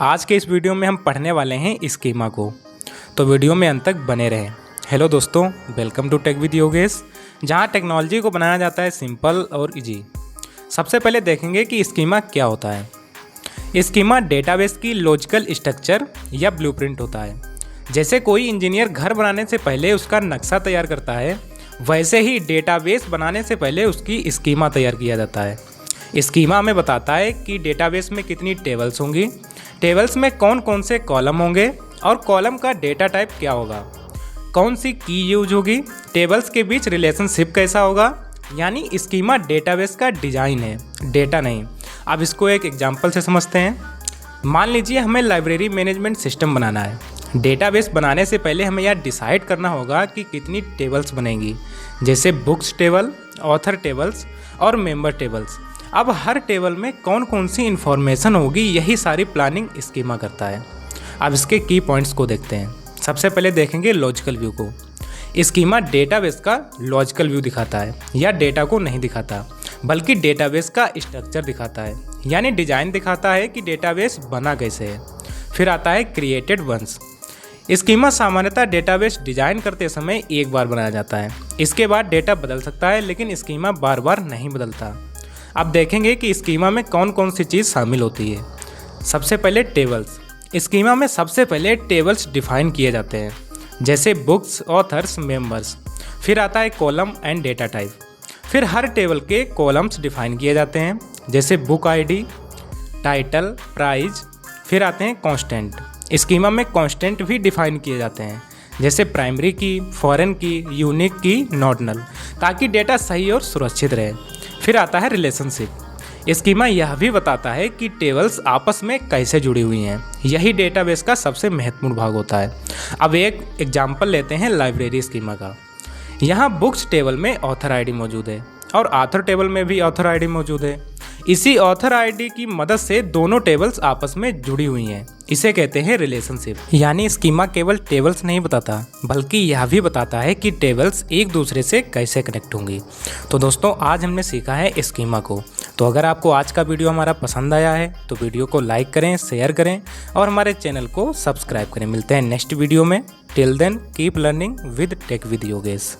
आज के इस वीडियो में हम पढ़ने वाले हैं स्कीमा को, तो वीडियो में अंत तक बने रहें। हेलो दोस्तों, welcome to tech with Yogesh, जहां टेक्नोलॉजी को बनाया जाता है सिंपल और इजी। सबसे पहले देखेंगे कि स्कीमा क्या होता है। स्कीमा डेटाबेस की लॉजिकल स्ट्रक्चर या ब्लूप्रिंट होता है। जैसे कोई इंजीनियर घर बनाने से पहले उसका नक्शा तैयार करता है, वैसे ही डेटाबेस बनाने से पहले उसकी स्कीमा तैयार किया जाता है। स्कीमा हमें बताता है कि डेटाबेस में कितनी टेबल्स होंगी, टेबल्स में कौन कौन से कॉलम होंगे और कॉलम का डेटा टाइप क्या होगा, कौन सी की यूज होगी, टेबल्स के बीच रिलेशनशिप कैसा होगा। यानी स्कीमा डेटाबेस का डिज़ाइन है, डेटा नहीं। अब इसको एक एग्जांपल से समझते हैं। मान लीजिए हमें लाइब्रेरी मैनेजमेंट सिस्टम बनाना है। डेटाबेस बनाने से पहले हमें यह डिसाइड करना होगा कि कितनी टेबल्स बनेंगी, जैसे बुक्स टेबल, ऑथर टेबल्स और मेंबर टेबल्स। अब हर टेबल में कौन कौन सी इन्फॉर्मेशन होगी, यही सारी प्लानिंग स्कीमा करता है। अब इसके की पॉइंट्स को देखते हैं। सबसे पहले देखेंगे लॉजिकल व्यू को। स्कीमा डेटाबेस का लॉजिकल व्यू दिखाता है, या डेटा को नहीं दिखाता बल्कि डेटाबेस का स्ट्रक्चर दिखाता है, यानी डिजाइन दिखाता है कि डेटाबेस बना कैसे है। फिर आता है क्रिएटेड वंस। स्कीमा सामान्यतः डेटाबेस डिजाइन करते समय एक बार बनाया जाता है। इसके बाद डेटा बदल सकता है, लेकिन स्कीमा बार बार नहीं बदलता। अब देखेंगे कि स्कीमा में कौन कौन सी चीज़ शामिल होती है। सबसे पहले टेबल्स। स्कीमा में सबसे पहले टेबल्स डिफाइन किए जाते हैं, जैसे बुक्स, ऑथर्स, मेंबर्स। फिर आता है कॉलम एंड डेटा टाइप। फिर हर टेबल के कॉलम्स डिफाइन किए जाते हैं, जैसे बुक आईडी, टाइटल, प्राइस। फिर आते हैं कांस्टेंट। स्कीमा में कांस्टेंट भी डिफाइन किए जाते हैं, जैसे प्राइमरी की, फॉरेन की, यूनिक की, नॉट नल, ताकि डेटा सही और सुरक्षित रहे। फिर आता है रिलेशनशिप। स्कीमा यह भी बताता है कि टेबल्स आपस में कैसे जुड़ी हुई हैं। यही डेटाबेस का सबसे महत्वपूर्ण भाग होता है। अब एक एग्जाम्पल लेते हैं लाइब्रेरी स्कीमा का। यहाँ बुक्स टेबल में ऑथर आईडी मौजूद है और ऑथर टेबल में भी ऑथर आईडी मौजूद है। इसी ऑथर आईडी की मदद से दोनों टेबल्स आपस में जुड़ी हुई हैं। इसे कहते हैं रिलेशनशिप। यानी स्कीमा केवल टेबल्स नहीं बताता, बल्कि यह भी बताता है कि टेबल्स एक दूसरे से कैसे कनेक्ट होंगी। तो दोस्तों, आज हमने सीखा है स्कीमा को। तो अगर आपको आज का वीडियो हमारा पसंद आया है तो वीडियो को लाइक करें, शेयर करें और हमारे चैनल को सब्सक्राइब करें। मिलते हैं नेक्स्ट वीडियो में। Till then keep learning with tech with Yogesh.